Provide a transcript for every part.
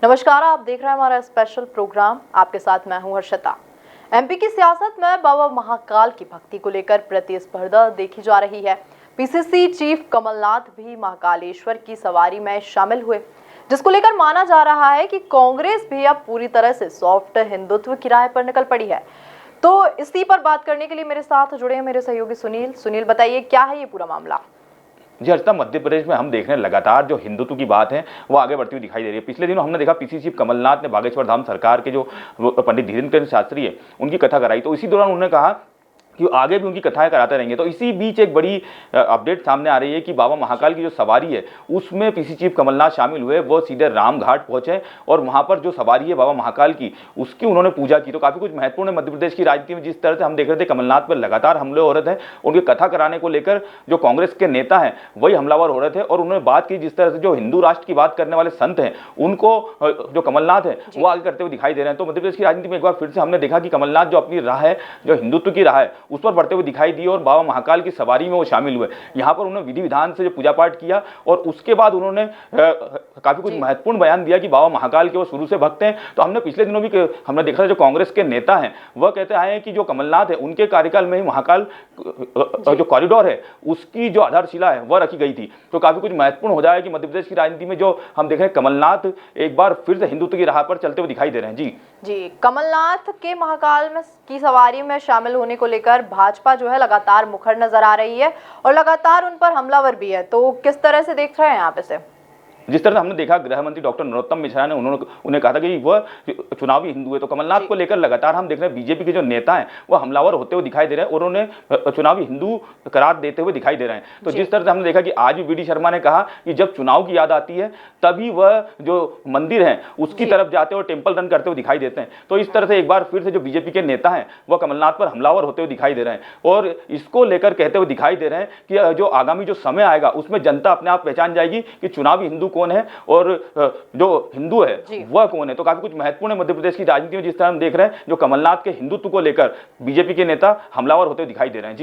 नमस्कार, आप देख रहे हैं हमारा स्पेशल प्रोग्राम। आपके साथ मैं हूं हर्षिता। एमपी की सियासत में बाबा महाकाल की भक्ति को लेकर प्रतिस्पर्धा देखी जा रही है। पीसीसी चीफ कमलनाथ भी महाकालेश्वर की सवारी में शामिल हुए, जिसको लेकर माना जा रहा है कि कांग्रेस भी अब पूरी तरह से सॉफ्ट हिंदुत्व की राह पर निकल पड़ी है। तो इसी पर बात करने के लिए मेरे साथ जुड़े हैं मेरे सहयोगी सुनील, बताइए क्या है ये पूरा मामला। जी हर्षिता, मध्य प्रदेश में हम देख रहे हैं लगातार जो हिंदुत्व की बात है वो आगे बढ़ती हुई दिखाई दे रही है। पिछले दिनों हमने देखा पीसीसी चीफ कमलनाथ ने बागेश्वर धाम सरकार के जो पंडित धीरेन्द्र शास्त्री है उनकी कथा कराई, तो इसी दौरान उन्होंने कहा कि आगे भी उनकी कथाएं कराते रहेंगे। तो इसी बीच एक बड़ी अपडेट सामने आ रही है कि बाबा महाकाल की जो सवारी है उसमें पीसीसी चीफ कमलनाथ शामिल हुए। वो सीधे रामघाट पहुंचे और वहां पर जो सवारी है बाबा महाकाल की उसकी उन्होंने पूजा की। तो काफी कुछ महत्वपूर्ण है मध्य प्रदेश की राजनीति में। जिस तरह से हम देख रहे थे कमलनाथ पर लगातार हमले हो रहे थे, उनकी कथा कराने को लेकर जो कांग्रेस के नेता हैं वही हमलावर हो रहे थे। और उन्होंने बात की जिस तरह से जो हिंदू राष्ट्र की बात करने वाले संत हैं उनको जो कमलनाथ है वो आगे करते हुए दिखाई दे रहे हैं। तो मध्य प्रदेश की राजनीति में एक बार फिर से हमने देखा कि कमलनाथ जो अपनी राह है, जो हिंदुत्व की राह है, उस पर बढ़ते हुए दिखाई दी और बाबा महाकाल की सवारी में वो शामिल हुए। यहां पर उन्होंने विधि विधान से जो पूजा पाठ किया और उसके बाद उन्होंने काफी कुछ महत्वपूर्ण बयान दिया कि बाबा महाकाल के वो शुरू से भक्त हैं। तो हमने पिछले दिनों भी हमने देखा जो कांग्रेस के नेता हैं वह कहते आए हैं कि जो कमलनाथ है उनके कार्यकाल में ही महाकाल जो कॉरिडोर है उसकी जो आधारशिला है वह रखी गई थी। तो काफी कुछ महत्वपूर्ण हो जाएगा कि मध्य प्रदेश की राजनीति में जो हम देख रहे हैं कमलनाथ एक बार फिर से हिंदुत्व की राह पर चलते हुए दिखाई दे रहे हैं। जी, कमलनाथ के महाकाल में की सवारी में शामिल होने को लेकर भाजपा जो है लगातार मुखर नजर आ रही है और लगातार उन पर हमलावर भी है। तो किस तरह से देख रहे हैं आप इसे? जिस तरह से हमने देखा गृह मंत्री डॉक्टर नरोत्तम मिश्रा ने उन्हें कहा था कि वह चुनावी हिंदू है, तो कमलनाथ को लेकर लगातार हम देख रहे हैं बीजेपी के जो नेता हैं वो हमलावर होते हुए दिखाई दे रहे हैं और उन्हें चुनावी हिंदू करार देते हुए दिखाई दे रहे हैं। तो जिस तरह से हमने देखा कि आज भी वीडी शर्मा ने कहा कि जब चुनाव की याद आती है तभी वह जो मंदिर है उसकी तरफ जाते हुए टेम्पल रन करते हुए दिखाई देते हैं। तो इस तरह से एक बार फिर से जो बीजेपी के नेता हैं वह कमलनाथ पर हमलावर होते हुए दिखाई दे रहे हैं और इसको लेकर कहते हुए दिखाई दे रहे हैं कि जो आगामी जो समय आएगा उसमें जनता अपने आप पहचान जाएगी कि चुनावी हिंदू कौन है और जो हिंदू है वह कौन है। तो काफी कुछ महत्वपूर्ण है मध्य प्रदेश की राजनीति में। जिस तरह हम देख रहे हैं जो कमलनाथ के हिंदुत्व को लेकर बीजेपी के नेता हमलावर होते हुए दिखाई दे रहे हैं।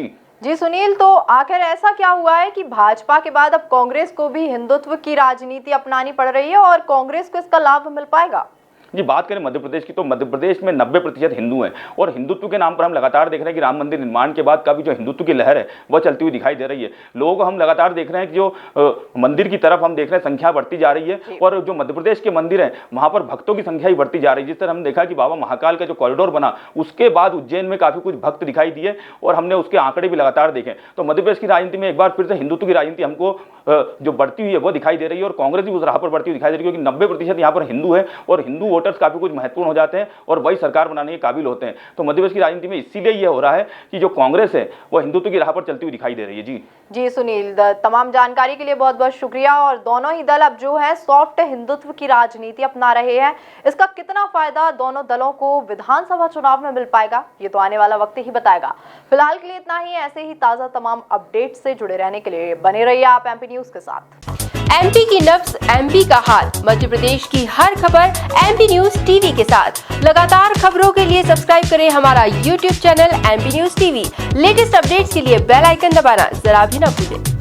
जी सुनील, तो आखिर ऐसा क्या हुआ है कि भाजपा के बाद अब कांग्रेस को भी हिंदुत्व की राजनीति अपनानी पड़ रही है और कांग्रेस को इसका लाभ मिल पाएगा? जी, बात करें मध्य प्रदेश की तो मध्य प्रदेश में 90% हिंदू हैं और हिंदुत्व के नाम पर हम लगातार देख रहे हैं कि राम मंदिर निर्माण के बाद काफी जो हिंदुत्व की लहर है वह चलती हुई दिखाई दे रही है। लोग हम लगातार देख रहे हैं कि जो मंदिर की तरफ हम देख रहे हैं संख्या बढ़ती जा रही है और जो मध्य प्रदेश के मंदिर हैं वहां पर भक्तों की संख्या ही बढ़ती जा रही है। जिस तरह हमने देखा कि बाबा महाकाल का जो कॉरिडोर बना उसके बाद उज्जैन में काफी कुछ भक्त दिखाई दिए और हमने उसके आंकड़े भी लगातार देखे। तो मध्य प्रदेश की राजनीति में एक बार फिर से हिंदुत्व की राजनीति हमको जो बढ़ती हुई है वो दिखाई दे रही है और कांग्रेस भी उस राह पर बढ़ती हुई दिखाई दे रही है, क्योंकि 90% यहाँ पर हिंदू है और हिंदू वोटर्स काफी कुछ महत्वपूर्ण हो जाते हैं और वही सरकार बनाने के काबिल होते हैं। तो मध्य प्रदेश की राजनीति में इसीलिए यह हो रहा है कि जो कांग्रेस है वो हिंदुत्व की राह पर चलती हुई दिखाई दे रही है। जी सुनील, तमाम जानकारी के लिए बहुत बहुत शुक्रिया। और दोनों ही दल अब जो है सॉफ्ट हिंदुत्व की राजनीति अपना रहे हैं, इसका कितना फायदा दोनों दलों को विधानसभा चुनाव में मिल पाएगा ये तो आने वाला वक्त ही बताएगा। फिलहाल के लिए इतना ही। ऐसे ही ताजा तमाम अपडेट से जुड़े रहने के लिए बने रहिए आप एमपी न्यूज के साथ। एमपी की नब्ज, एमपी का हाल, मध्य प्रदेश की हर खबर एमपी न्यूज टीवी के साथ। लगातार खबरों के लिए सब्सक्राइब करें हमारा YouTube channel MP news TV. Latest updates के लिए बेल आइकन दबाना जरा भी न भूलें।